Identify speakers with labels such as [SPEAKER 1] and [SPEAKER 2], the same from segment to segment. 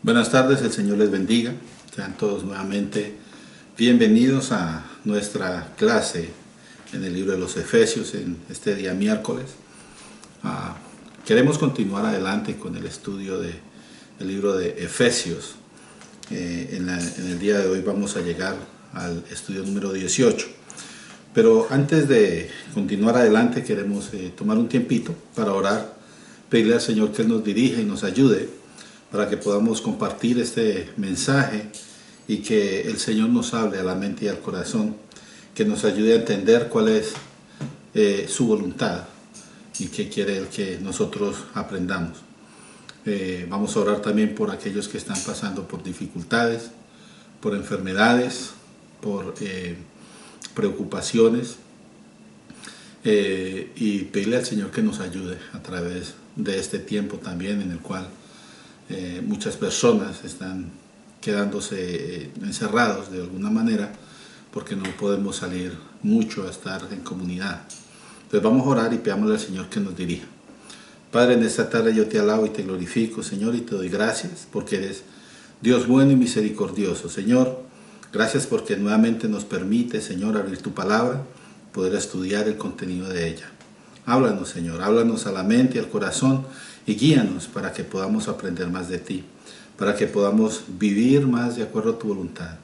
[SPEAKER 1] Buenas tardes, el Señor les bendiga. Sean todos nuevamente bienvenidos a nuestra clase en el libro de los Efesios en este día miércoles. Queremos continuar adelante con el estudio del libro de Efesios. En el día de hoy vamos a llegar al estudio número 18. Pero antes de continuar adelante queremos tomar un tiempito para orar, pedirle al Señor que Él nos dirija y nos ayude para que podamos compartir este mensaje y que el Señor nos hable a la mente y al corazón, que nos ayude a entender cuál es su voluntad y qué quiere Él que nosotros aprendamos. Vamos a orar también por aquellos que están pasando por dificultades, por enfermedades, por preocupaciones, y pedirle al Señor que nos ayude a través de este tiempo también en el cual muchas personas están quedándose encerrados de alguna manera porque no podemos salir mucho a estar en comunidad. Entonces vamos a orar y pidámosle al Señor que nos dirija. Padre, en esta tarde yo te alabo y te glorifico, Señor, y te doy gracias porque eres Dios bueno y misericordioso. Señor, gracias porque nuevamente nos permite, Señor, abrir tu palabra, poder estudiar el contenido de ella. Háblanos, Señor, háblanos a la mente y al corazón y guíanos para que podamos aprender más de ti, para que podamos vivir más de acuerdo a tu voluntad.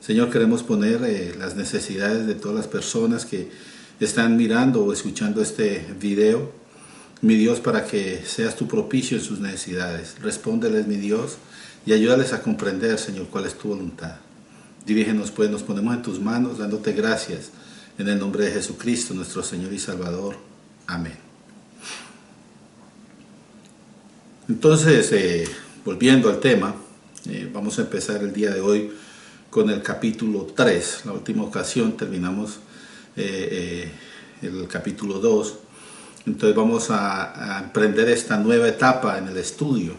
[SPEAKER 1] Señor, queremos poner las necesidades de todas las personas que están mirando o escuchando este video, mi Dios, para que seas tu propicio en sus necesidades. Respóndeles, mi Dios, y ayúdales a comprender, Señor, cuál es tu voluntad. Dirígenos, pues, nos ponemos en tus manos, dándote gracias, en el nombre de Jesucristo, nuestro Señor y Salvador. Amén. Entonces, volviendo al tema, vamos a empezar el día de hoy con el capítulo 3. La última ocasión terminamos el capítulo 2. Entonces vamos a emprender esta nueva etapa en el estudio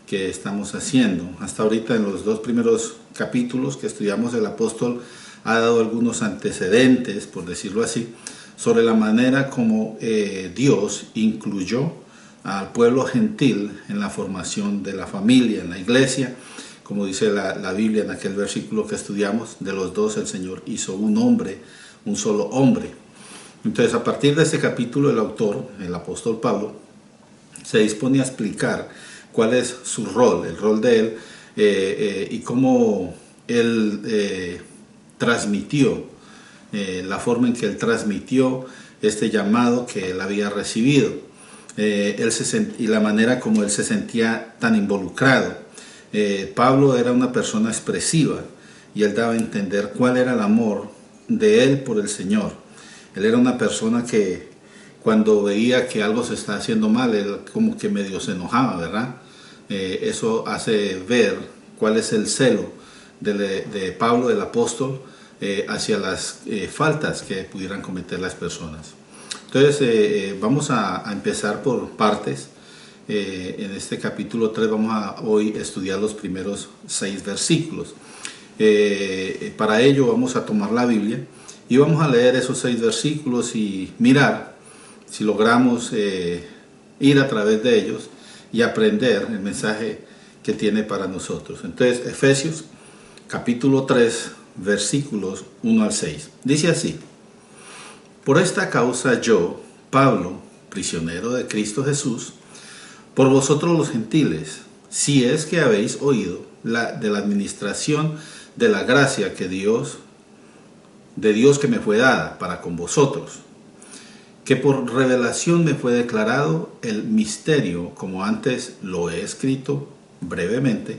[SPEAKER 1] que estamos haciendo. Hasta ahorita en los dos primeros capítulos que estudiamos, el apóstol ha dado algunos antecedentes, por decirlo así, sobre la manera como Dios incluyó al pueblo gentil en la formación de la familia, en la iglesia. Como dice la Biblia en aquel versículo que estudiamos, de los dos el Señor hizo un hombre, un solo hombre. Entonces, a partir de este capítulo, el autor, el apóstol Pablo, se dispone a explicar cuál es su rol, el rol de él, y cómo él transmitió, la forma en que él transmitió este llamado que él había recibido. Y la manera como él se sentía tan involucrado. Pablo era una persona expresiva y él daba a entender cuál era el amor de él por el Señor. Él era una persona que cuando veía que algo se estaba haciendo mal, él como que medio se enojaba, ¿verdad? Eso hace ver cuál es el celo de Pablo, del apóstol, hacia las faltas que pudieran cometer las personas. Entonces vamos a empezar por partes. En este capítulo 3 vamos a hoy estudiar los primeros 6 versículos. Para ello vamos a tomar la Biblia y vamos a leer esos 6 versículos y mirar si logramos ir a través de ellos y aprender el mensaje que tiene para nosotros. Entonces, Efesios capítulo 3, versículos 1 al 6. Dice así: por esta causa yo, Pablo, prisionero de Cristo Jesús, por vosotros los gentiles, si es que habéis oído de la administración de la gracia de Dios que me fue dada para con vosotros, que por revelación me fue declarado el misterio, como antes lo he escrito brevemente,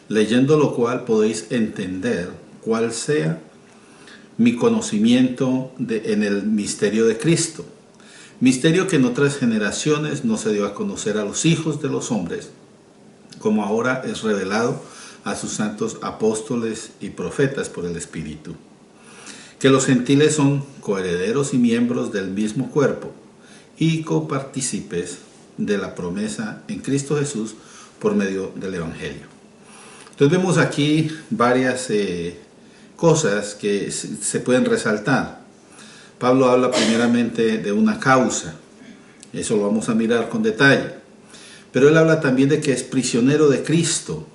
[SPEAKER 1] leyendo lo cual podéis entender cuál sea mi conocimiento en el misterio de Cristo, misterio que en otras generaciones no se dio a conocer a los hijos de los hombres, como ahora es revelado a sus santos apóstoles y profetas por el Espíritu, que los gentiles son coherederos y miembros del mismo cuerpo y copartícipes de la promesa en Cristo Jesús por medio del Evangelio. Entonces vemos aquí varias cosas que se pueden resaltar. Pablo habla primeramente de una causa, eso lo vamos a mirar con detalle, pero él habla también de que es prisionero de Cristo.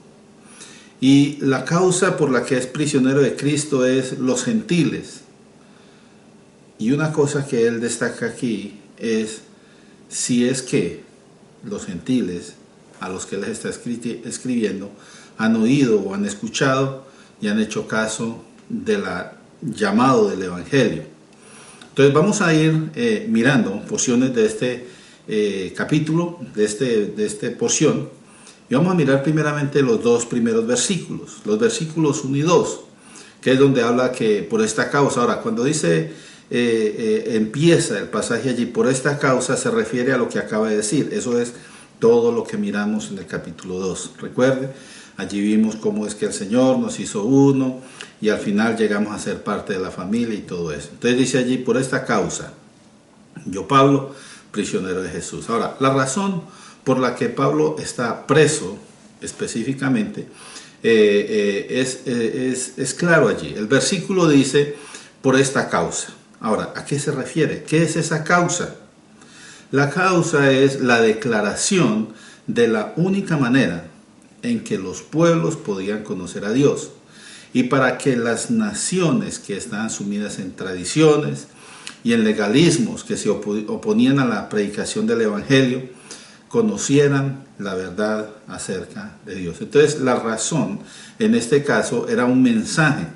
[SPEAKER 1] Y la causa por la que es prisionero de Cristo es los gentiles. Y una cosa que él destaca aquí es si es que los gentiles a los que les está escribiendo han oído o han escuchado y han hecho caso del llamado del Evangelio. Entonces vamos a ir mirando porciones de este capítulo, de esta porción, y vamos a mirar primeramente los dos primeros versículos, los versículos 1 y 2, que es donde habla que por esta causa. Ahora, cuando dice, empieza el pasaje allí, por esta causa, se refiere a lo que acaba de decir. Eso es todo lo que miramos en el capítulo 2. Recuerde, allí vimos cómo es que el Señor nos hizo uno y al final llegamos a ser parte de la familia y todo eso. Entonces dice allí, por esta causa, yo Pablo, prisionero de Jesús. Ahora, la razón por la que Pablo está preso específicamente es claro allí. El versículo dice, por esta causa. Ahora, ¿a qué se refiere? ¿Qué es esa causa? La causa es la declaración de la única manera en que los pueblos podían conocer a Dios, y para que las naciones que están sumidas en tradiciones y en legalismos que se oponían a la predicación del Evangelio, conocieran la verdad acerca de Dios. Entonces la razón en este caso era un mensaje,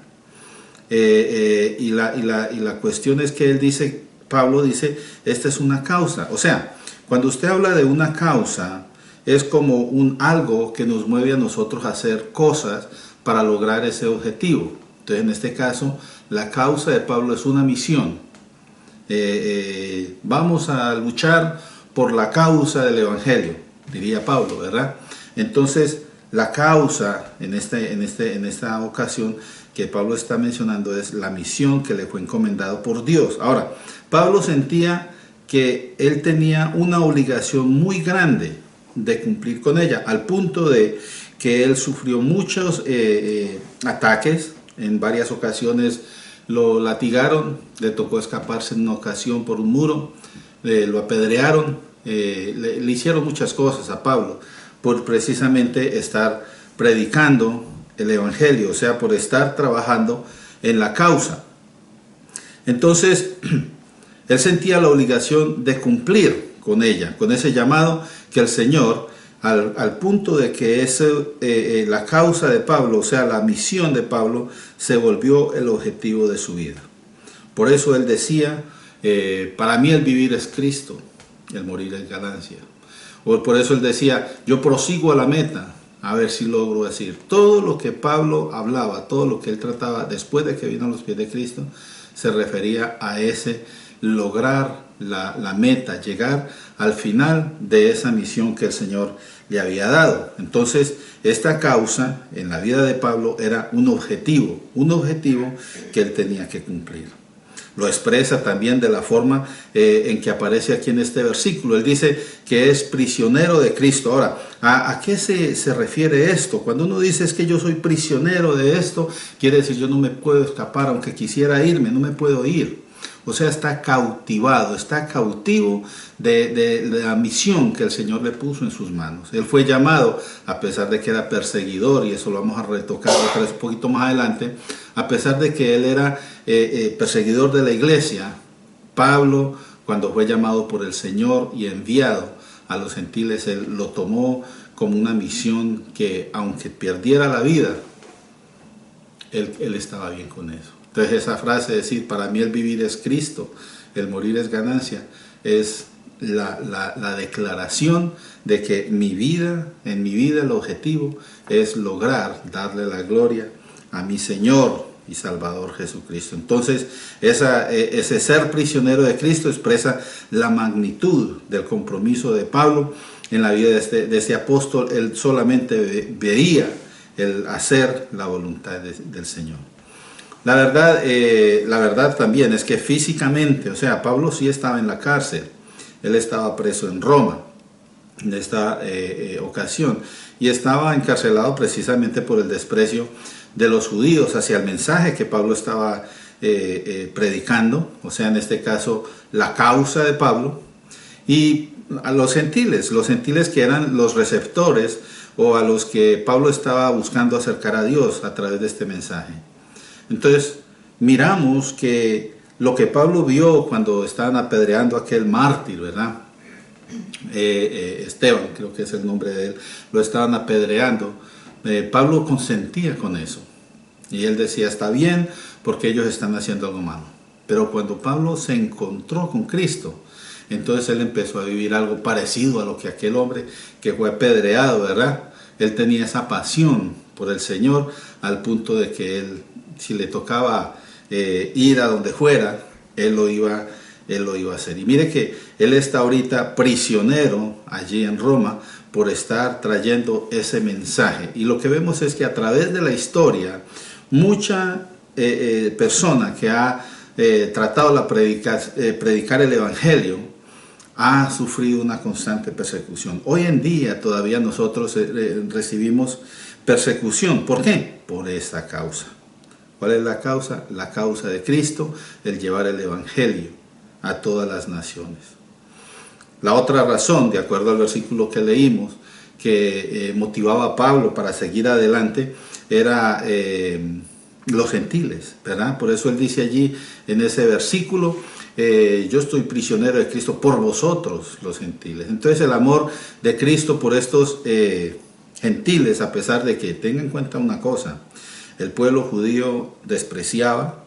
[SPEAKER 1] y la cuestión es que él dice, Pablo dice, esta es una causa. O sea, cuando usted habla de una causa, es como algo que nos mueve a nosotros a hacer cosas para lograr ese objetivo. Entonces, en este caso, la causa de Pablo es una misión. Vamos a luchar por la causa del Evangelio, diría Pablo, ¿verdad? Entonces, la causa en esta ocasión que Pablo está mencionando es la misión que le fue encomendado por Dios. Ahora, Pablo sentía que él tenía una obligación muy grande de cumplir con ella, al punto de que él sufrió muchos ataques. En varias ocasiones lo latigaron, le tocó escaparse en una ocasión por un muro, lo apedrearon, le hicieron muchas cosas a Pablo por precisamente estar predicando el Evangelio, o sea, por estar trabajando en la causa. Entonces, él sentía la obligación de cumplir con ella, con ese llamado que el Señor, al punto de que la causa de Pablo, o sea, la misión de Pablo, se volvió el objetivo de su vida. Por eso él decía, para mí el vivir es Cristo, el morir es ganancia. O por eso él decía, yo prosigo a la meta, a ver si logro decir. Todo lo que Pablo hablaba, todo lo que él trataba después de que vino a los pies de Cristo, se refería a ese lograr la meta, llegar al final de esa misión que el Señor le había dado. Entonces, esta causa en la vida de Pablo era un objetivo que él tenía que cumplir. Lo expresa también de la forma en que aparece aquí en este versículo. Él dice que es prisionero de Cristo. Ahora, ¿a qué se refiere esto? Cuando uno dice es que yo soy prisionero de esto, quiere decir yo no me puedo escapar, aunque quisiera irme, no me puedo ir. O sea, está cautivado, está cautivo de la misión que el Señor le puso en sus manos. Él fue llamado, a pesar de que era perseguidor, y eso lo vamos a retocar un poquito más adelante, a pesar de que él era perseguidor de la iglesia, Pablo, cuando fue llamado por el Señor y enviado a los gentiles, él lo tomó como una misión que, aunque perdiera la vida, él estaba bien con eso. Entonces esa frase de decir, para mí el vivir es Cristo, el morir es ganancia, es la declaración de que en mi vida el objetivo es lograr darle la gloria a mi Señor y Salvador Jesucristo. Entonces ese ser prisionero de Cristo expresa la magnitud del compromiso de Pablo en la vida de este apóstol. Él solamente veía el hacer la voluntad del Señor. La verdad también es que físicamente, o sea, Pablo sí estaba en la cárcel, él estaba preso en Roma en esta ocasión, y estaba encarcelado precisamente por el desprecio de los judíos hacia el mensaje que Pablo estaba predicando, o sea, en este caso, la causa de Pablo, y a los gentiles que eran los receptores o a los que Pablo estaba buscando acercar a Dios a través de este mensaje. Entonces, miramos que lo que Pablo vio cuando estaban apedreando a aquel mártir, ¿verdad? Esteban, creo que es el nombre de él, lo estaban apedreando. Pablo consentía con eso. Y él decía, está bien, porque ellos están haciendo algo malo. Pero cuando Pablo se encontró con Cristo, entonces él empezó a vivir algo parecido a lo que aquel hombre que fue apedreado, ¿verdad? Él tenía esa pasión por el Señor al punto de que él, si le tocaba ir a donde fuera, él lo iba a hacer. Y mire que él está ahorita prisionero allí en Roma por estar trayendo ese mensaje. Y lo que vemos es que a través de la historia, mucha persona que ha tratado de predicar el Evangelio ha sufrido una constante persecución. Hoy en día todavía nosotros recibimos persecución. ¿Por qué? Por esta causa. ¿Cuál es la causa? La causa de Cristo, el llevar el Evangelio a todas las naciones. La otra razón, de acuerdo al versículo que leímos, que motivaba a Pablo para seguir adelante, era los gentiles, ¿verdad? Por eso él dice allí en ese versículo, yo estoy prisionero de Cristo por vosotros, los gentiles. Entonces el amor de Cristo por estos gentiles, a pesar de que tengan en cuenta una cosa, el pueblo judío despreciaba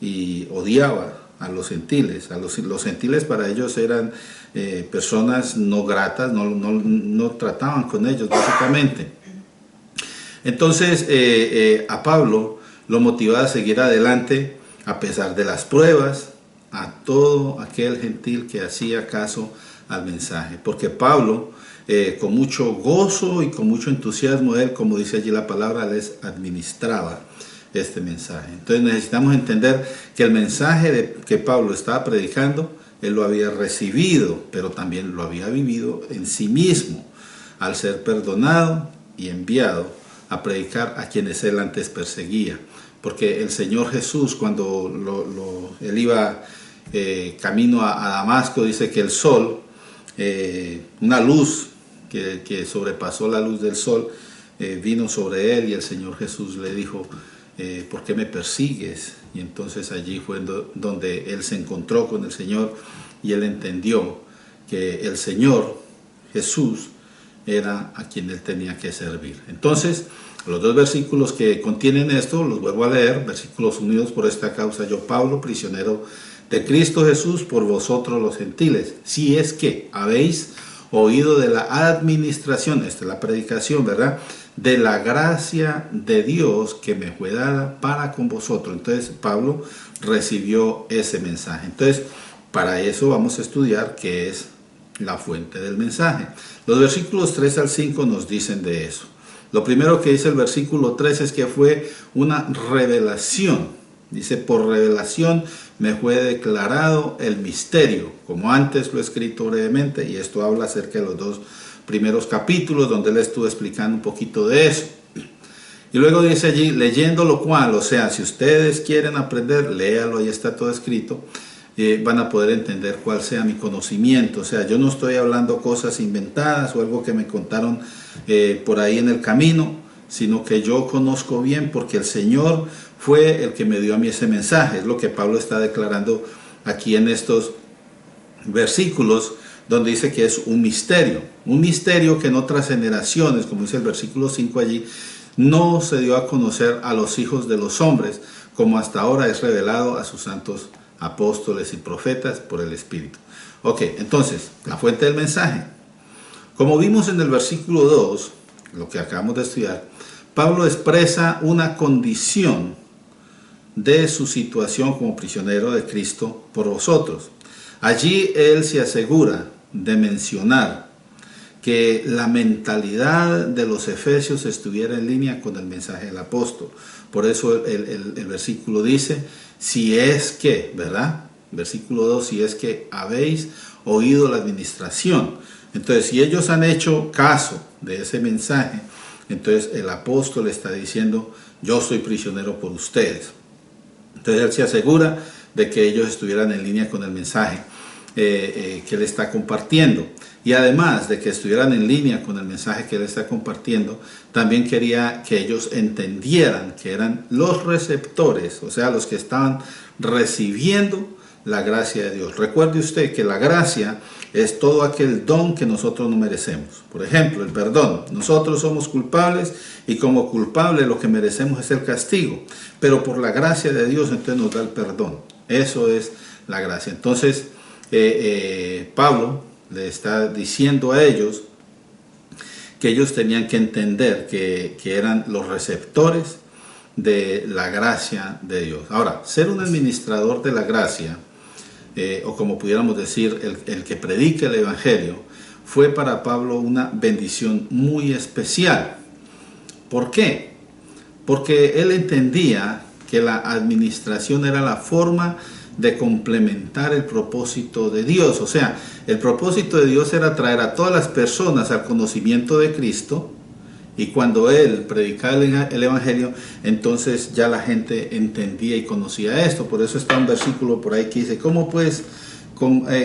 [SPEAKER 1] y odiaba a los gentiles. Los gentiles para ellos eran personas no gratas, no trataban con ellos básicamente. Entonces a Pablo lo motivaba a seguir adelante a pesar de las pruebas, a todo aquel gentil que hacía caso al mensaje. Porque Pablo, con mucho gozo y con mucho entusiasmo, él, como dice allí la palabra, les administraba este mensaje. Entonces necesitamos entender que el mensaje que Pablo estaba predicando, él lo había recibido, pero también lo había vivido en sí mismo, al ser perdonado y enviado a predicar a quienes él antes perseguía. Porque el Señor Jesús, cuando él iba camino a Damasco, dice que el sol, una luz que sobrepasó la luz del sol, vino sobre él, y el Señor Jesús le dijo, ¿por qué me persigues? Y entonces allí fue donde él se encontró con el Señor, y él entendió que el Señor Jesús era a quien él tenía que servir. Entonces, los dos versículos que contienen esto, los vuelvo a leer, versículos: unidos por esta causa, yo Pablo, prisionero de Cristo Jesús, por vosotros los gentiles, si es que habéis oído de la administración, esta es la predicación, ¿verdad?, de la gracia de Dios que me fue dada para con vosotros. Entonces Pablo recibió ese mensaje. Entonces, para eso vamos a estudiar qué es la fuente del mensaje. Los versículos 3 al 5 nos dicen de eso. Lo primero que dice el versículo 3 es que fue una revelación. Dice, por revelación me fue declarado el misterio, como antes lo he escrito brevemente, y esto habla acerca de los dos primeros capítulos donde él estuvo explicando un poquito de eso. Y luego dice allí, leyendo lo cual, o sea, si ustedes quieren aprender, léalo, ahí está todo escrito, van a poder entender cuál sea mi conocimiento. O sea, yo no estoy hablando cosas inventadas o algo que me contaron por ahí en el camino, sino que yo conozco bien porque el Señor fue el que me dio a mí ese mensaje. Es lo que Pablo está declarando aquí en estos versículos, donde dice que es un misterio que en otras generaciones, como dice el versículo 5 allí, no se dio a conocer a los hijos de los hombres, como hasta ahora es revelado a sus santos apóstoles y profetas por el Espíritu. Ok, entonces, la fuente del mensaje. Como vimos en el versículo 2, lo que acabamos de estudiar, Pablo expresa una condición de su situación como prisionero de Cristo por vosotros. Allí él se asegura de mencionar que la mentalidad de los efesios estuviera en línea con el mensaje del apóstol. Por eso el versículo dice, si es que, ¿verdad? Versículo 2, si es que habéis oído la administración. Entonces, si ellos han hecho caso de ese mensaje, entonces el apóstol está diciendo, yo soy prisionero por ustedes. Entonces él se asegura de que ellos estuvieran en línea con el mensaje. que él está compartiendo. Y además de que estuvieran en línea con el mensaje que él está compartiendo, también quería que ellos entendieran que eran los receptores, o sea, los que estaban recibiendo la gracia de Dios. Recuerde usted que la gracia es todo aquel don que nosotros no merecemos. Por ejemplo, el perdón. Nosotros somos culpables y como culpables lo que merecemos es el castigo. Pero por la gracia de Dios entonces nos da el perdón. Eso es la gracia. Entonces, Pablo le está diciendo a ellos que ellos tenían que entender que eran los receptores de la gracia de Dios. Ahora, ser un administrador de la gracia, o como pudiéramos decir, el que predica el Evangelio, fue para Pablo una bendición muy especial. ¿Por qué? Porque él entendía que la administración era la forma de complementar el propósito de Dios. O sea, el propósito de Dios era traer a todas las personas al conocimiento de Cristo, y cuando él predicaba el Evangelio, entonces ya la gente entendía y conocía esto. Por eso está un versículo por ahí que dice: ¿cómo pues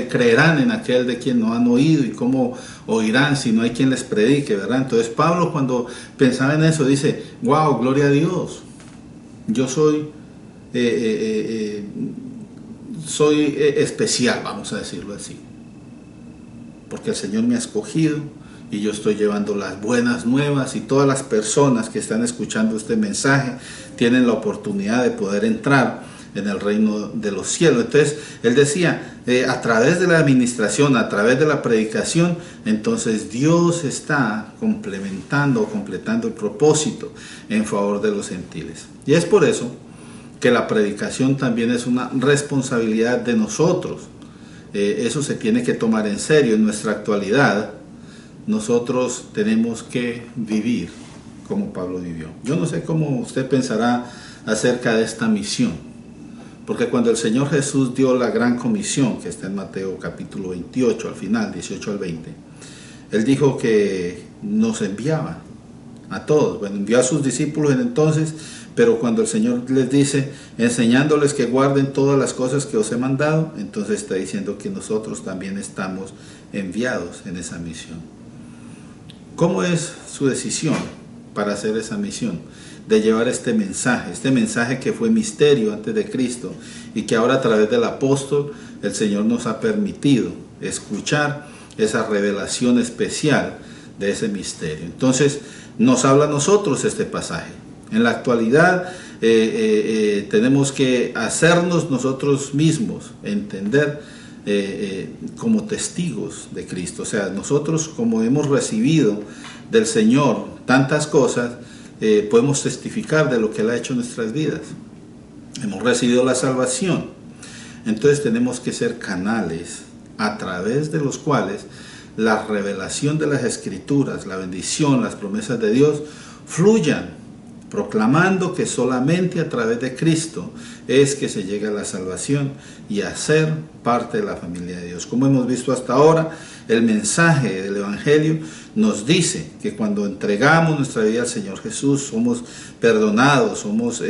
[SPEAKER 1] creerán en aquel de quien no han oído? ¿Y cómo oirán si no hay quien les predique? ¿Verdad? Entonces Pablo, cuando pensaba en eso, dice: wow, gloria a Dios, yo soy especial, vamos a decirlo así, porque el Señor me ha escogido y yo estoy llevando las buenas nuevas, y todas las personas que están escuchando este mensaje tienen la oportunidad de poder entrar en el reino de los cielos. Entonces él decía, a través de la administración, a través de la predicación, entonces Dios está complementando o completando el propósito en favor de los gentiles. Y es por eso que la predicación también es una responsabilidad de nosotros. Eso se tiene que tomar en serio. En nuestra actualidad nosotros tenemos que vivir como Pablo vivió. Yo no sé cómo usted pensará acerca de esta misión, porque cuando el Señor Jesús dio la gran comisión, que está en Mateo capítulo 28, al final, 18 al 20, Él dijo que nos enviaba a todos. Bueno, envió a sus discípulos en entonces, pero cuando el Señor les dice, enseñándoles que guarden todas las cosas que os he mandado, entonces está diciendo que nosotros también estamos enviados en esa misión. ¿Cómo es su decisión para hacer esa misión? De llevar este mensaje que fue misterio antes de Cristo, y que ahora a través del apóstol el Señor nos ha permitido escuchar esa revelación especial de ese misterio. Entonces nos habla a nosotros este pasaje. En la actualidad tenemos que hacernos nosotros mismos entender como testigos de Cristo. O sea, nosotros, como hemos recibido del Señor tantas cosas, podemos testificar de lo que Él ha hecho en nuestras vidas. Hemos recibido la salvación. Entonces tenemos que ser canales a través de los cuales la revelación de las Escrituras, la bendición, las promesas de Dios fluyan, proclamando que solamente a través de Cristo es que se llega a la salvación y a ser parte de la familia de Dios. Como hemos visto hasta ahora, el mensaje del Evangelio nos dice que cuando entregamos nuestra vida al Señor Jesús, somos perdonados, somos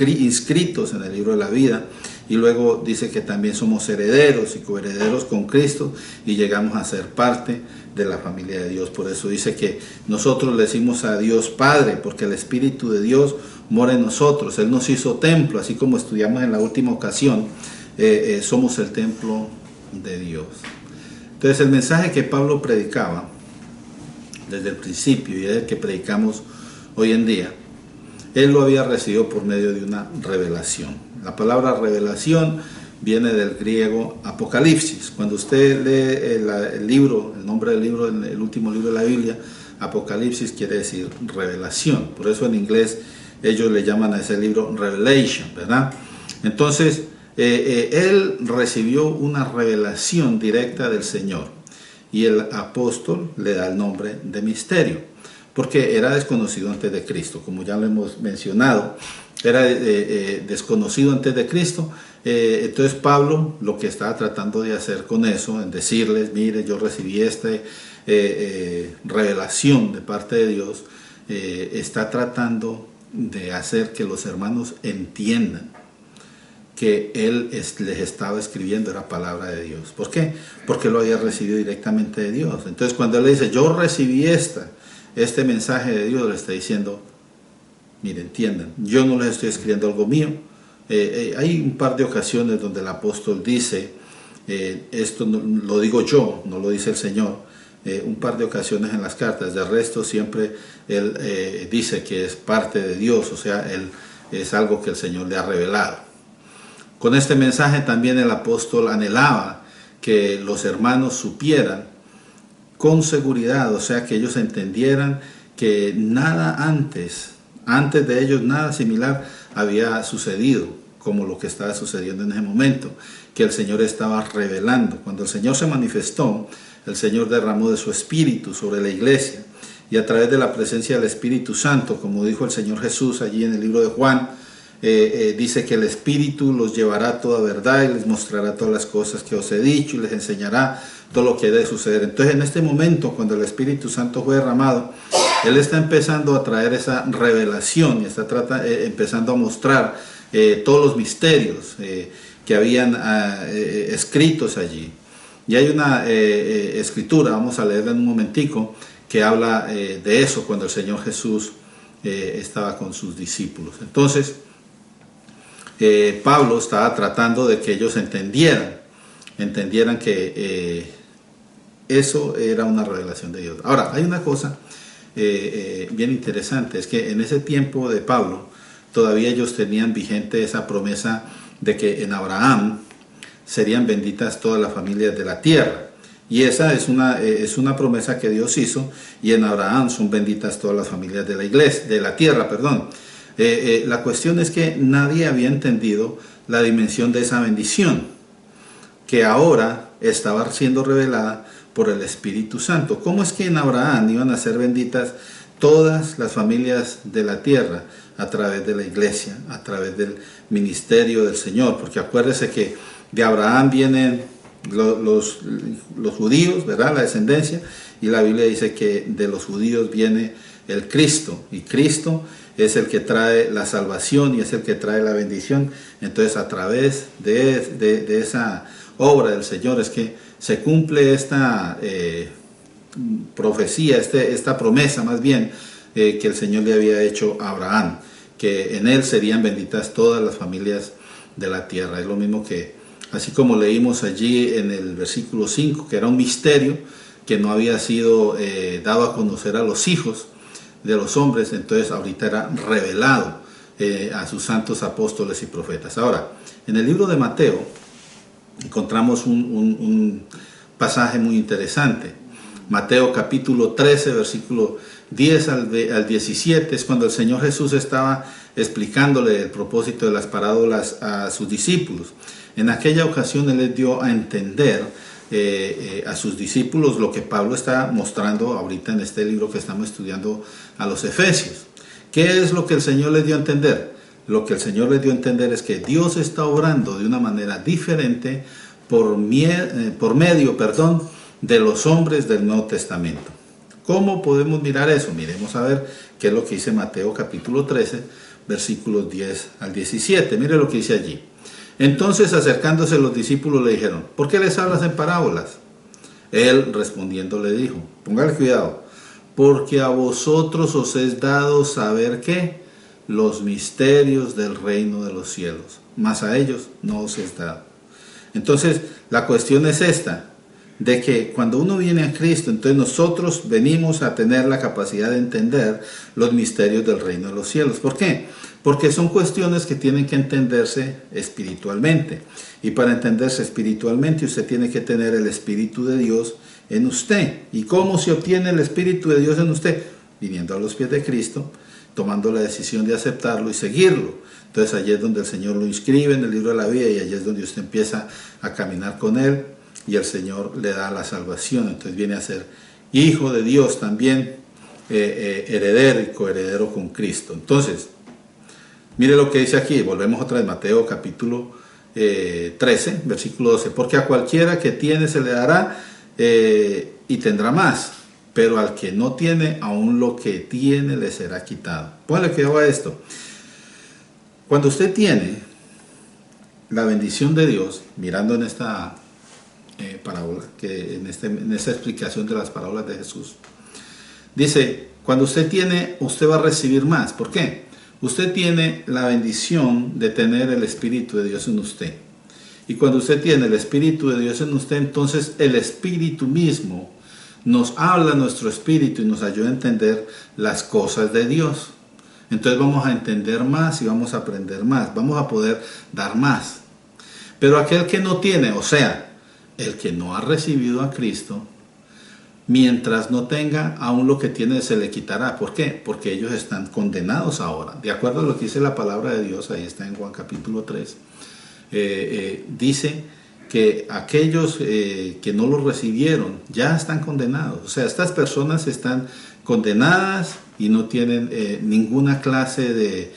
[SPEAKER 1] inscritos en el libro de la vida, y luego dice que también somos herederos y coherederos con Cristo y llegamos a ser parte de la familia de Dios. Por eso dice que nosotros le decimos a Dios Padre, porque el Espíritu de Dios mora en nosotros. Él nos hizo templo, así como estudiamos en la última ocasión, somos el templo de Dios. Entonces el mensaje que Pablo predicaba desde el principio, y es el que predicamos hoy en día, él lo había recibido por medio de una revelación. La palabra revelación viene del griego Apocalipsis. Cuando usted lee el libro, el nombre del libro, el último libro de la Biblia, Apocalipsis quiere decir revelación. Por eso en inglés ellos le llaman a ese libro Revelation, ¿verdad? Entonces, él recibió una revelación directa del Señor, y el apóstol le da el nombre de misterio, porque era desconocido antes de Cristo, como ya lo hemos mencionado, era desconocido antes de Cristo. Entonces Pablo lo que estaba tratando de hacer con eso, en decirles, mire, yo recibí esta revelación de parte de Dios, está tratando de hacer que los hermanos entiendan que él les estaba escribiendo era palabra de Dios. ¿Por qué? Porque lo había recibido directamente de Dios. Entonces cuando él le dice, yo recibí este mensaje de Dios, le está diciendo, mire, entiendan, yo no les estoy escribiendo algo mío. Hay un par de ocasiones donde el apóstol dice, esto no, lo digo yo, no lo dice el Señor, un par de ocasiones en las cartas. De resto siempre él dice que es parte de Dios, o sea, él es algo que el Señor le ha revelado. Con este mensaje también el apóstol anhelaba que los hermanos supieran con seguridad, o sea, que ellos entendieran que nada antes de ellos, nada similar había sucedido como lo que estaba sucediendo en ese momento, que el Señor estaba revelando. Cuando el Señor se manifestó, el Señor derramó de su Espíritu sobre la iglesia, y a través de la presencia del Espíritu Santo, como dijo el Señor Jesús allí en el libro de Juan, dice que el Espíritu los llevará a toda verdad y les mostrará todas las cosas que os he dicho y les enseñará todo lo que debe suceder. Entonces en este momento, cuando el Espíritu Santo fue derramado, Él está empezando a traer esa revelación y está empezando a mostrar todos los misterios que habían escritos allí. Y hay una escritura, vamos a leerla en un momentico, que habla de eso cuando el Señor Jesús estaba con sus discípulos. Entonces, Pablo estaba tratando de que ellos entendieran que eso era una revelación de Dios. Ahora, hay una cosa bien interesante, es que en ese tiempo de Pablo, todavía ellos tenían vigente esa promesa de que en Abraham serían benditas todas las familias de la tierra. Y esa es una promesa que Dios hizo, y en Abraham son benditas todas las familias de la iglesia, de la tierra, perdón. La cuestión es que nadie había entendido la dimensión de esa bendición, que ahora estaba siendo revelada por el Espíritu Santo. ¿Cómo es que en Abraham iban a ser benditas todas las familias de la tierra? A través de la iglesia, a través del ministerio del Señor. Porque acuérdese que de Abraham vienen los judíos, ¿verdad? La descendencia, y la Biblia dice que de los judíos viene el Cristo, y Cristo es el que trae la salvación y es el que trae la bendición. Entonces a través de esa obra del Señor es que se cumple esta profecía, esta promesa más bien, que el Señor le había hecho a Abraham, que en él serían benditas todas las familias de la tierra. Es lo mismo que, así como leímos allí en el versículo 5, que era un misterio que no había sido dado a conocer a los hijos de los hombres, entonces ahorita era revelado a sus santos apóstoles y profetas. Ahora, en el libro de Mateo encontramos un pasaje muy interesante. Mateo capítulo 13, versículo 10 al 17, es cuando el Señor Jesús estaba explicándole el propósito de las parábolas a sus discípulos. En aquella ocasión Él les dio a entender a sus discípulos lo que Pablo está mostrando ahorita en este libro que estamos estudiando a los Efesios. ¿Qué es lo que el Señor les dio a entender? Lo que el Señor les dio a entender es que Dios está obrando de una manera diferente por medio de los hombres del Nuevo Testamento. ¿Cómo podemos mirar eso? Miremos a ver qué es lo que dice Mateo capítulo 13, versículos 10 al 17. Mire lo que dice allí. Entonces, acercándose los discípulos le dijeron, ¿por qué les hablas en parábolas? Él respondiendo le dijo, póngale cuidado, porque a vosotros os es dado saber ¿qué? Los misterios del reino de los cielos, mas a ellos no os es dado. Entonces, la cuestión es esta, de que cuando uno viene a Cristo, entonces nosotros venimos a tener la capacidad de entender los misterios del reino de los cielos. ¿Por qué? Porque son cuestiones que tienen que entenderse espiritualmente. Y para entenderse espiritualmente usted tiene que tener el Espíritu de Dios en usted. ¿Y cómo se obtiene el Espíritu de Dios en usted? Viniendo a los pies de Cristo, tomando la decisión de aceptarlo y seguirlo. Entonces allí es donde el Señor lo inscribe en el libro de la vida y allí es donde usted empieza a caminar con Él y el Señor le da la salvación. Entonces viene a ser hijo de Dios también, heredero y coheredero con Cristo. Entonces, mire lo que dice aquí, volvemos otra vez, Mateo capítulo 13, versículo 12. Porque a cualquiera que tiene se le dará y tendrá más, pero al que no tiene, aún lo que tiene le será quitado. Póngale cuidado a esto. Cuando usted tiene, la bendición de Dios, mirando en esta parábola, en esta explicación de las parábolas de Jesús, dice, cuando usted tiene, usted va a recibir más. ¿Por qué? Usted tiene la bendición de tener el Espíritu de Dios en usted. Y cuando usted tiene el Espíritu de Dios en usted, entonces el Espíritu mismo nos habla a nuestro espíritu y nos ayuda a entender las cosas de Dios. Entonces vamos a entender más y vamos a aprender más. Vamos a poder dar más. Pero aquel que no tiene, o sea, el que no ha recibido a Cristo, mientras no tenga, aún lo que tiene se le quitará. ¿Por qué? Porque ellos están condenados ahora. De acuerdo a lo que dice la palabra de Dios, ahí está en Juan capítulo 3, dice que aquellos que no lo recibieron ya están condenados. O sea, estas personas están condenadas y no tienen ninguna clase de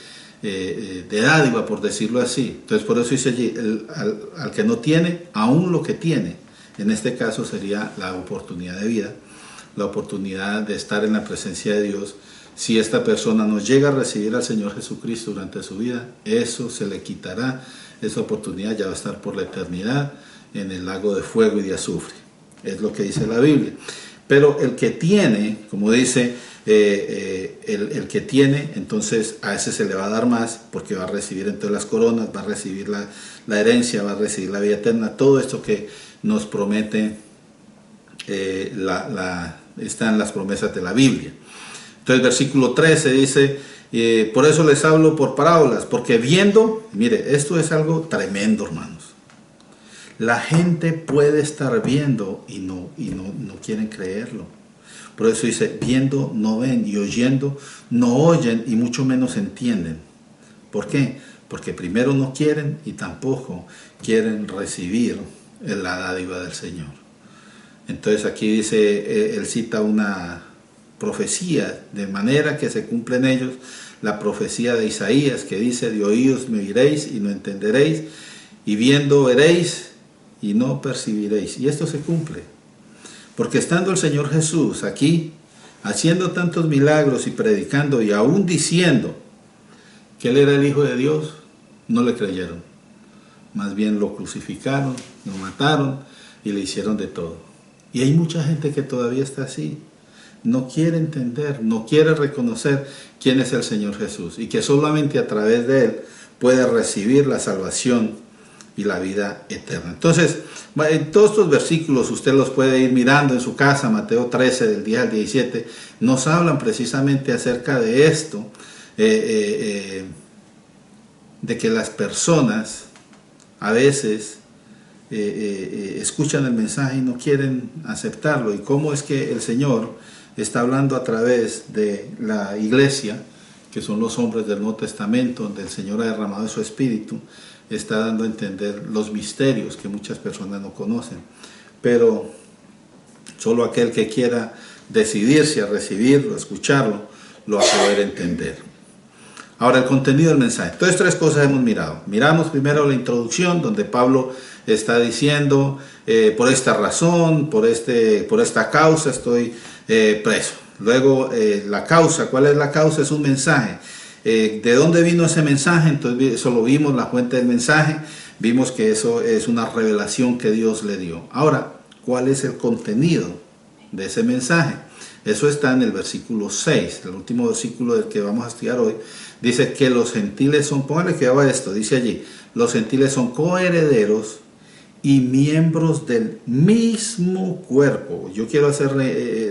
[SPEAKER 1] dádiva, por decirlo así. Entonces por eso dice allí, al que no tiene, aún lo que tiene. En este caso sería la oportunidad de vida, la oportunidad de estar en la presencia de Dios. Si esta persona no llega a recibir al Señor Jesucristo durante su vida, eso se le quitará. Esa oportunidad ya va a estar por la eternidad en el lago de fuego y de azufre. Es lo que dice la Biblia. Pero el que tiene, como dice, el que tiene, entonces a ese se le va a dar más, porque va a recibir entonces las coronas, va a recibir la herencia, va a recibir la vida eterna, todo esto que nos promete, están las promesas de la Biblia. Entonces versículo 13 dice, por eso les hablo por parábolas, porque viendo, mire, esto es algo tremendo, hermanos. La gente puede estar viendo y no quieren creerlo. Por eso dice, viendo no ven y oyendo no oyen y mucho menos entienden. ¿Por qué? Porque primero no quieren y tampoco quieren recibir la dádiva del Señor. Entonces aquí dice, él cita una profecía, de manera que se cumple en ellos la profecía de Isaías, que dice, de oídos me oiréis y no entenderéis, y viendo veréis y no percibiréis. Y esto se cumple, porque estando el Señor Jesús aquí, haciendo tantos milagros y predicando, y aún diciendo que Él era el Hijo de Dios, no le creyeron. Más bien lo crucificaron, lo mataron y le hicieron de todo. Y hay mucha gente que todavía está así. No quiere entender, no quiere reconocer quién es el Señor Jesús y que solamente a través de Él puede recibir la salvación y la vida eterna. Entonces, en todos estos versículos usted los puede ir mirando en su casa, Mateo 13 del 10 al 17, nos hablan precisamente acerca de esto, de que las personas a veces escuchan el mensaje y no quieren aceptarlo, y cómo es que el Señor está hablando a través de la iglesia, que son los hombres del Nuevo Testamento, donde el Señor ha derramado su Espíritu, está dando a entender los misterios que muchas personas no conocen. Pero solo aquel que quiera decidirse a recibirlo, a escucharlo, lo va a poder entender. Ahora, el contenido del mensaje. Entonces, tres cosas hemos mirado. Miramos primero la introducción, donde Pablo está diciendo, por esta razón, por esta causa estoy preso. Luego, la causa. ¿Cuál es la causa? Es un mensaje. ¿De dónde vino ese mensaje? Entonces, eso lo vimos, la fuente del mensaje. Vimos que eso es una revelación que Dios le dio. Ahora, ¿cuál es el contenido de ese mensaje? Eso está en el versículo 6, el último versículo del que vamos a estudiar hoy. Dice que los gentiles son, póngale cuidado a esto, dice allí, los gentiles son coherederos y miembros del mismo cuerpo. Yo quiero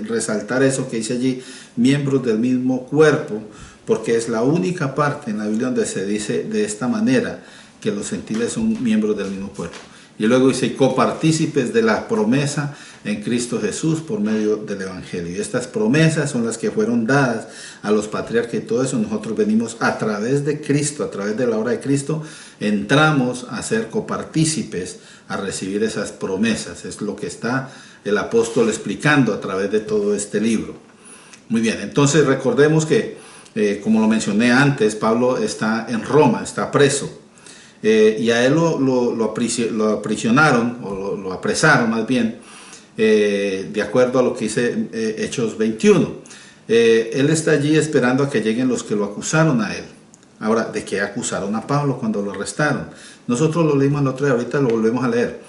[SPEAKER 1] resaltar eso que dice allí, miembros del mismo cuerpo, porque es la única parte en la Biblia donde se dice de esta manera, que los gentiles son miembros del mismo cuerpo. Y luego dice, copartícipes de la promesa en Cristo Jesús por medio del Evangelio. Y estas promesas son las que fueron dadas a los patriarcas y todo eso. Nosotros venimos a través de Cristo, a través de la obra de Cristo, entramos a ser copartícipes, a recibir esas promesas. Es lo que está el apóstol explicando a través de todo este libro. Muy bien, entonces recordemos que, como lo mencioné antes, Pablo está en Roma, está preso. Y a él lo aprisionaron, o lo apresaron más bien, de acuerdo a lo que dice Hechos 21. Él está allí esperando a que lleguen los que lo acusaron a él. Ahora, ¿de qué acusaron a Pablo cuando lo arrestaron? Nosotros lo leímos el otro día, ahorita lo volvemos a leer.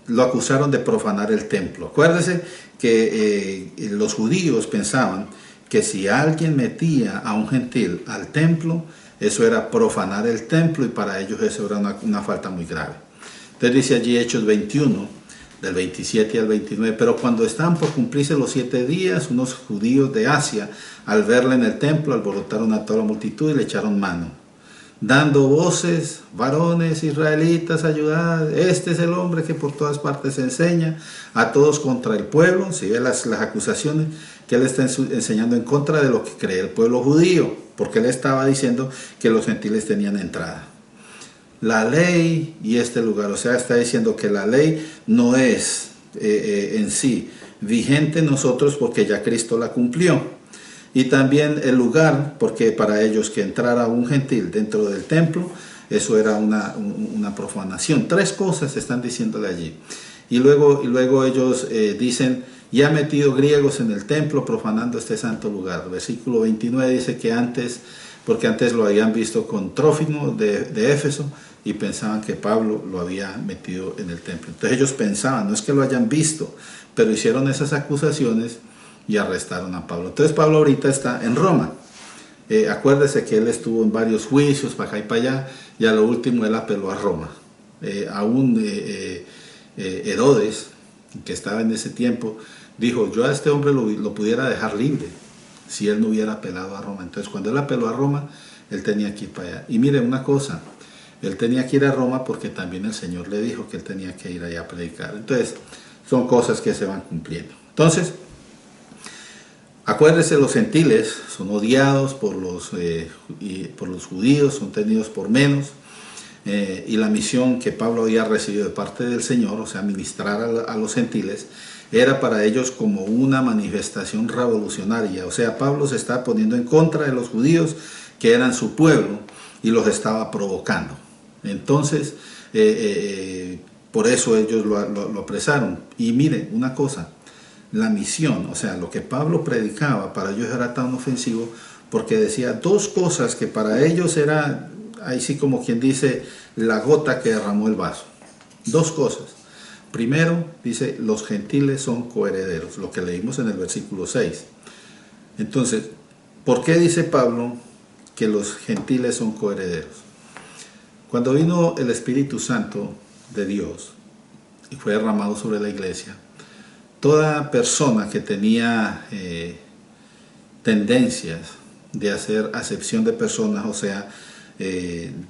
[SPEAKER 1] Lo acusaron de profanar el templo. Acuérdese que los judíos pensaban que si alguien metía a un gentil al templo, eso era profanar el templo, y para ellos eso era una falta muy grave. Entonces dice allí Hechos 21, del 27 al 29, pero cuando estaban por cumplirse los 7 días, unos judíos de Asia, al verle en el templo, alborotaron a toda la multitud y le echaron mano, dando voces: varones israelitas, ayudad, este es el hombre que por todas partes enseña a todos contra el pueblo. Si ve las acusaciones que él está enseñando en contra de lo que cree el pueblo judío, porque él estaba diciendo que los gentiles tenían entrada. La ley y este lugar, o sea, está diciendo que la ley no es en sí vigente en nosotros porque ya Cristo la cumplió. Y también el lugar, porque para ellos que entrara un gentil dentro del templo, eso era una profanación. 3 cosas están diciéndole allí. Y luego ellos dicen: y ha metido griegos en el templo profanando este santo lugar. Versículo 29 dice que porque antes lo habían visto con Trófimo de Éfeso y pensaban que Pablo lo había metido en el templo. Entonces ellos pensaban, no es que lo hayan visto, pero hicieron esas acusaciones y arrestaron a Pablo. Entonces Pablo ahorita está en Roma. Acuérdese que él estuvo en varios juicios para acá y para allá, y a lo último él apeló a Roma. Aún Herodes, que estaba en ese tiempo, dijo: yo a este hombre lo pudiera dejar libre si él no hubiera apelado a Roma. Entonces cuando él apeló a Roma, él tenía que ir para allá. Y mire una cosa, él tenía que ir a Roma porque también el Señor le dijo que él tenía que ir allá a predicar. Entonces son cosas que se van cumpliendo. Entonces, acuérdese, los gentiles son odiados por los judíos, son tenidos por menos, y la misión que Pablo había recibido de parte del Señor, o sea, ministrar a los gentiles, era para ellos como una manifestación revolucionaria. O sea, Pablo se está poniendo en contra de los judíos, que eran su pueblo, y los estaba provocando. Entonces, por eso ellos lo apresaron. Y mire una cosa, la misión, o sea, lo que Pablo predicaba, para ellos era tan ofensivo porque decía 2 cosas que para ellos era, ahí sí como quien dice, la gota que derramó el vaso. 2 cosas. Primero, dice: los gentiles son coherederos, lo que leímos en el versículo 6. Entonces, ¿por qué dice Pablo que los gentiles son coherederos? Cuando vino el Espíritu Santo de Dios y fue derramado sobre la iglesia, toda persona que tenía tendencias de hacer acepción de personas, o sea,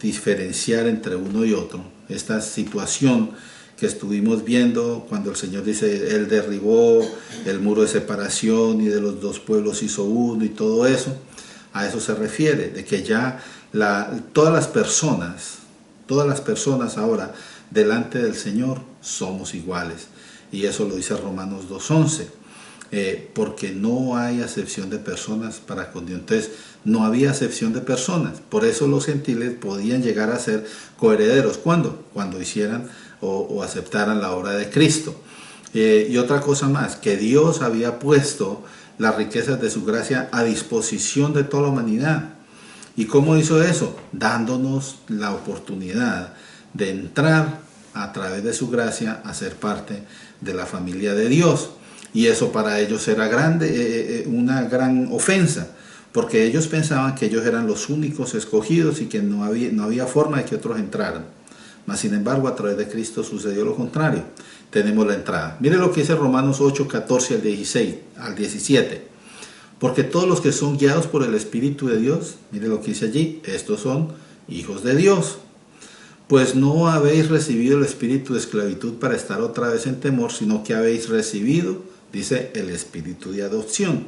[SPEAKER 1] diferenciar entre uno y otro, esta situación que estuvimos viendo cuando el Señor dice: Él derribó el muro de separación y de los 2 pueblos hizo uno, y todo eso, a eso se refiere, de que ya todas las personas ahora delante del Señor somos iguales. Y eso lo dice Romanos 2:11, porque no hay acepción de personas para con Dios. Entonces, no había acepción de personas. Por eso los gentiles podían llegar a ser coherederos. ¿Cuándo? Cuando hicieran o aceptaran la obra de Cristo. Y otra cosa más, que Dios había puesto las riquezas de su gracia a disposición de toda la humanidad. ¿Y cómo hizo eso? Dándonos la oportunidad de entrar a través de su gracia a ser parte de la familia de Dios. Y eso para ellos era una gran ofensa, porque ellos pensaban que ellos eran los únicos escogidos y que no había forma de que otros entraran. Mas sin embargo, a través de Cristo sucedió lo contrario. Tenemos la entrada. Mire lo que dice Romanos 8, 14 al 17. Porque todos los que son guiados por el Espíritu de Dios, mire lo que dice allí, estos son hijos de Dios. Pues no habéis recibido el espíritu de esclavitud para estar otra vez en temor, sino que habéis recibido, dice, el espíritu de adopción.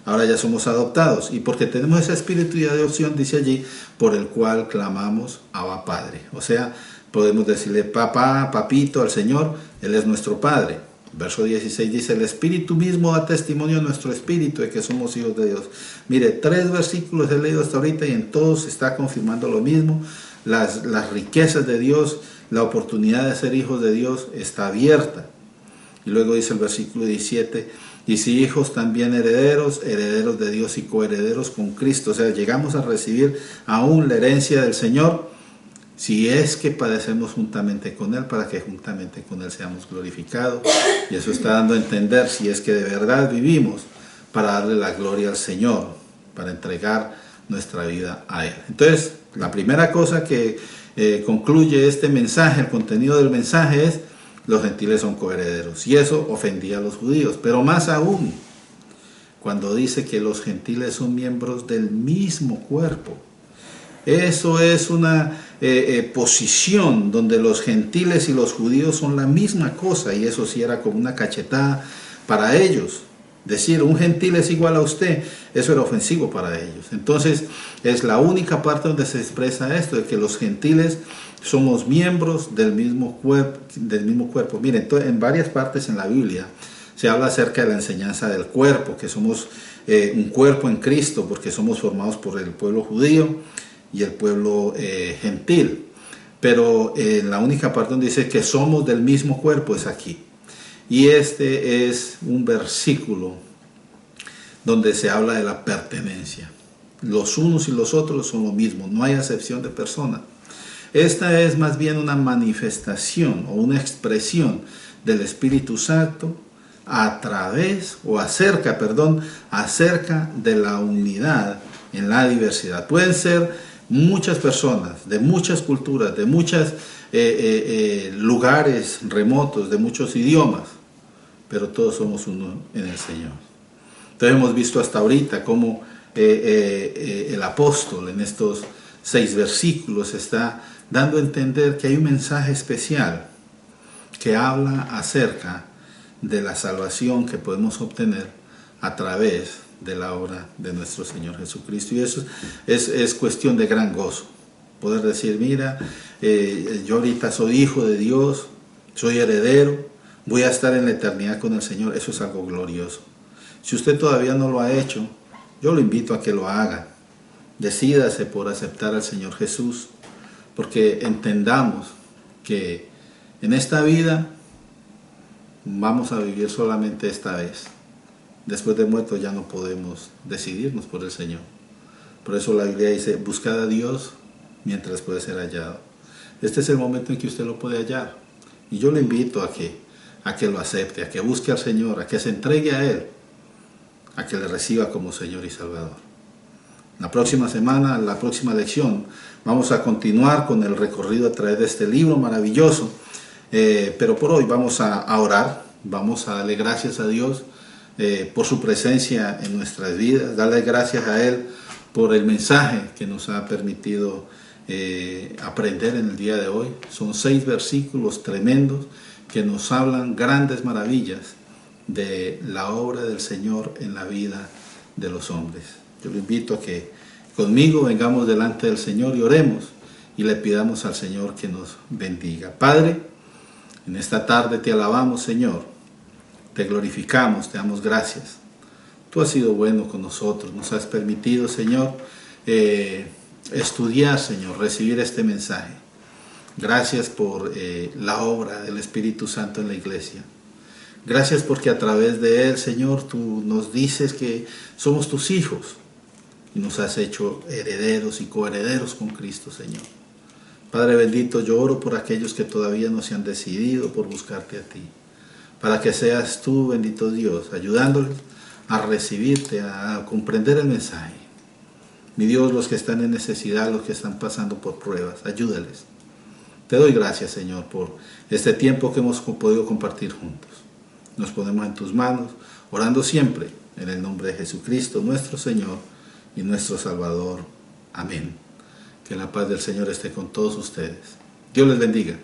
[SPEAKER 1] Ahora ya somos adoptados, y porque tenemos ese espíritu de adopción, dice allí, por el cual clamamos Abba Padre. O sea, podemos decirle papá, papito al Señor, Él es nuestro Padre. Verso 16 dice: el Espíritu mismo da testimonio a nuestro espíritu de que somos hijos de Dios. Mire, 3 versículos he leído hasta ahorita y en todos se está confirmando lo mismo. Las riquezas de Dios, la oportunidad de ser hijos de Dios está abierta. Y luego dice el versículo 17: y si hijos también herederos, herederos de Dios y coherederos con Cristo. O sea, llegamos a recibir aún la herencia del Señor, si es que padecemos juntamente con Él, para que juntamente con Él seamos glorificados. Y eso está dando a entender si es que de verdad vivimos para darle la gloria al Señor, para entregar nuestra vida a Él. Entonces, la primera cosa que concluye este mensaje, el contenido del mensaje es: los gentiles son coherederos. Y eso ofendía a los judíos. Pero más aún, cuando dice que los gentiles son miembros del mismo cuerpo. Eso es una posición donde los gentiles y los judíos son la misma cosa, y eso sí era como una cachetada para ellos. Decir un gentil es igual a usted, eso era ofensivo para ellos. Entonces es la única parte donde se expresa esto, de que los gentiles somos miembros del mismo cuerpo. Miren, en varias partes en la Biblia se habla acerca de la enseñanza del cuerpo, que somos un cuerpo en Cristo, porque somos formados por el pueblo judío y el pueblo gentil. Pero la única parte donde dice que somos del mismo cuerpo es aquí. Y este es un versículo donde se habla de la pertenencia. Los unos y los otros son lo mismo, no hay acepción de persona. Esta es más bien una manifestación o una expresión del Espíritu Santo acerca de la unidad en la diversidad. Pueden ser muchas personas, de muchas culturas, de muchos lugares remotos, de muchos idiomas, pero todos somos uno en el Señor. Entonces hemos visto hasta ahorita cómo el apóstol en estos 6 versículos está dando a entender que hay un mensaje especial que habla acerca de la salvación que podemos obtener a través de la obra de nuestro Señor Jesucristo. Y eso es cuestión de gran gozo, poder decir: mira, yo ahorita soy hijo de Dios, soy heredero, voy a estar en la eternidad con el Señor. Eso es algo glorioso. Si usted todavía no lo ha hecho, yo lo invito a que lo haga. Decídase por aceptar al Señor Jesús, porque entendamos que en esta vida vamos a vivir solamente esta vez. Después de muertos ya no podemos decidirnos por el Señor. Por eso la Biblia dice: buscad a Dios mientras puede ser hallado. Este es el momento en que usted lo puede hallar. Y yo le invito a que lo acepte, a que busque al Señor, a que se entregue a Él, a que le reciba como Señor y Salvador. La próxima semana, la próxima lección, vamos a continuar con el recorrido a través de este libro maravilloso. Pero por hoy vamos a orar, vamos a darle gracias a Dios por su presencia en nuestras vidas, darle gracias a Él por el mensaje que nos ha permitido aprender en el día de hoy. Son 6 versículos tremendos que nos hablan grandes maravillas de la obra del Señor en la vida de los hombres. Yo le invito a que conmigo vengamos delante del Señor y oremos y le pidamos al Señor que nos bendiga. Padre, en esta tarde te alabamos, Señor, te glorificamos, te damos gracias. Tú has sido bueno con nosotros, nos has permitido, Señor, estudiar, Señor, recibir este mensaje. Gracias por la obra del Espíritu Santo en la iglesia. Gracias porque a través de Él, Señor, tú nos dices que somos tus hijos y nos has hecho herederos y coherederos con Cristo, Señor. Padre bendito, yo oro por aquellos que todavía no se han decidido por buscarte a ti, para que seas tú, bendito Dios, ayudándoles a recibirte, a comprender el mensaje. Mi Dios, los que están en necesidad, los que están pasando por pruebas, ayúdales. Te doy gracias, Señor, por este tiempo que hemos podido compartir juntos. Nos ponemos en tus manos, orando siempre en el nombre de Jesucristo, nuestro Señor y nuestro Salvador. Amén. Que la paz del Señor esté con todos ustedes. Dios les bendiga.